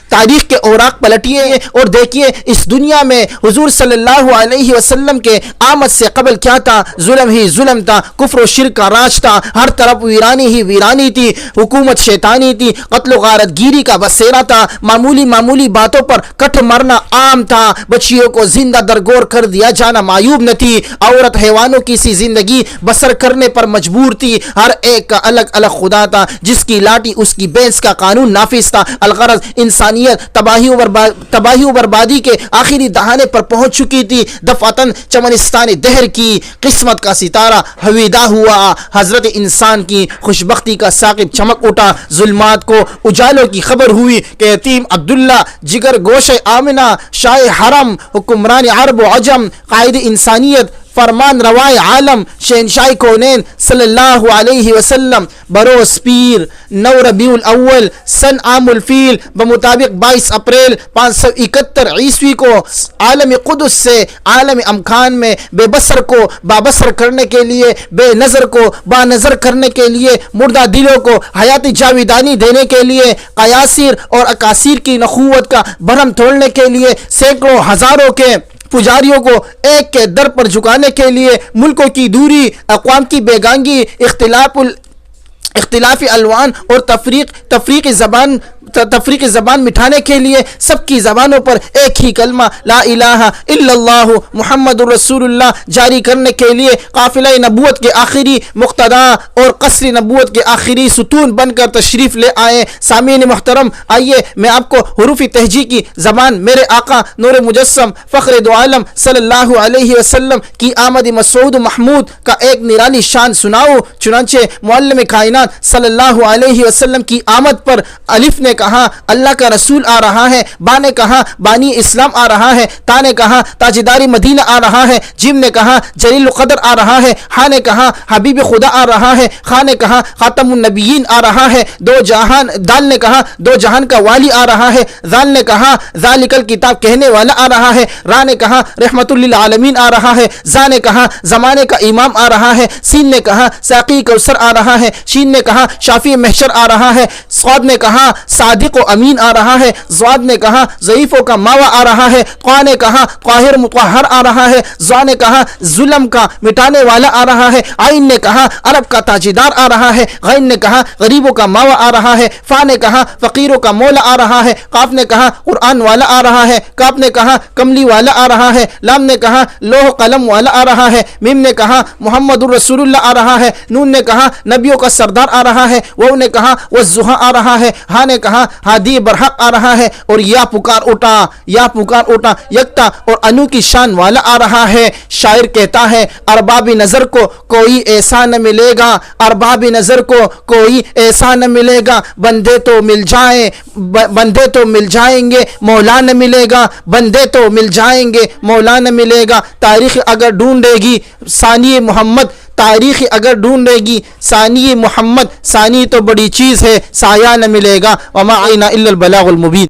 تاریخ کے اوراق پلٹیے اور دیکھیے اس دنیا میں حضور صلی اللہ علیہ وسلم کے آمد سے قبل کیا تھا؟ ظلم ہی ظلم تھا، کفر و شرک کا راج تھا، ہر طرف ویرانی ہی ویرانی تھی، حکومت شیطانی تھی، قتل و غارت گیری کا بسیرا تھا، معمولی باتوں پر کٹ مرنا عام تھا، بچیوں کو زندہ درگور کر دیا جانا معیوب نہ تھی، عورت حیوانوں کی سی زندگی بسر کرنے پر مجبور تھی، ہر ایک کا الگ الگ خدا تھا، جس کی لاٹھی اس کی بھینس کا قانون نافذ تھا۔ الغرض انسانیت تباہی و بربادی کے آخری دہانے پر پہنچ چکی تھی۔ دفعتاً چمنستان دہر کی قسمت کا ستارہ حویدہ ہوا، حضرت انسان کی خوشبختی کا ثاقب چمک اٹھا، ظلمات کو اجالوں کی خبر ہوئی کہ یتیم عبداللہ، جگر گوش آمنہ، شاہ حرم، حکمران عرب و عجم، قائد انسانیت، فرمان روائے عالم، شہنشاہ کونین صلی اللہ علیہ وسلم بروز پیر 9 ربیع الاول سن عام الفیل بمطابق 22 اپریل 571 عیسوی کو عالم قدس سے عالم امکان میں بے بصر کو بابصر کرنے کے لیے، بے نظر کو بانظر کرنے کے لیے، مردہ دلوں کو حیات جاویدانی دینے کے لیے، قیاصیر اور اکاسیر کی نخوت کا بھرم توڑنے کے لیے، سینکڑوں ہزاروں کے پجاریوں کو ایک کے در پر جھکانے کے لیے، ملکوں کی دوری، اقوام کی بیگانگی، اختلاف الوان اور تفریق زبان مٹھانے کے لیے سب کی زبانوں پر ایک ہی کلمہ لا الہ الا اللہ محمد رسول اللہ جاری کرنے کے لیے قافلہ نبوت کے آخری مقتدا اور قصر نبوت کے آخری ستون بن کر تشریف لے آئے۔ سامعین محترم، آئیے میں آپ کو حروف تہجی کی زبان میرے آقا نور مجسم فخر دو عالم صلی اللہ علیہ وسلم کی آمد مسعود محمود کا ایک نرالی شان سناؤں۔ چنانچہ معلم کائنات صلی اللہ علیہ وسلم کی آمد پر الف نے کہا اللہ کا رسول آ رہا ہے، با نے کہا بانی اسلام آ رہا ہے، تا نے کہا تاجداری مدینہ آ رہا ہے، جیم نے کہا جلیل القدر آ رہا ہے، ہا نے کہا حبیب خدا آ رہا ہے، خا نے کہا خاتم النبیین آ رہا ہے، دال نے کہا دو جہان کا والی آ رہا ہے، ذال نے کہا ذالک الکتاب کہنے والا آ رہا ہے، را نے کہا رحمت للعالمین آ رہا ہے، زا نے کہا زمانے کا امام آ رہا ہے، سین نے کہا ساقی کوثر آ رہا ہے، شین نے کہا شافی محشر آ رہا ہے، صاد نے کہا صادق و امین آ رہا ہے، زواد نے کہا ضعیفوں کا ماوا آ رہا ہے، قا نے کہا طاہر مطہر آ رہا ہے، زا نے کہا ظلم کا مٹانے والا آ رہا ہے، عین نے کہا عرب کا تاجدار آ رہا ہے، غین نے کہا غریبوں کا ماوا آ رہا ہے، فا نے کہا فقیروں کا مولا آ رہا ہے، قاف نے کہا قرآن والا آ رہا ہے، کاف نے کہا کملی والا آ رہا ہے، لام نے کہا لوح قلم والا آ رہا ہے، میم نے کہا محمد الرسول اللہ آ رہا ہے، نون نے کہا نبیوں کا سردار آ رہا ہے، وہ نے کہا والضحیٰ آ رہا ہے، ہا نے کہا ہادی برحق آ رہا ہے، اور یا پکار اٹھا یکتا اور انو کی شان والا آ رہا ہے۔ شاعر کہتا ہے ارباب نظر کو کوئی ایسا نہ ملے گا، ارباب نظر کو کوئی ایسا نہ ملے گا، بندے تو مل جائیں گے مولا نہ ملے گا، بندے تو مل جائیں گے مولا نہ ملے گا۔ تاریخ اگر ڈھونڈے گی ثانی محمد، تاریخ اگر ڈھونڈے گی ثانی محمد، ثانی تو بڑی چیز ہے، سایہ نہ ملے گا، وما علینا الا البلاغ المبین۔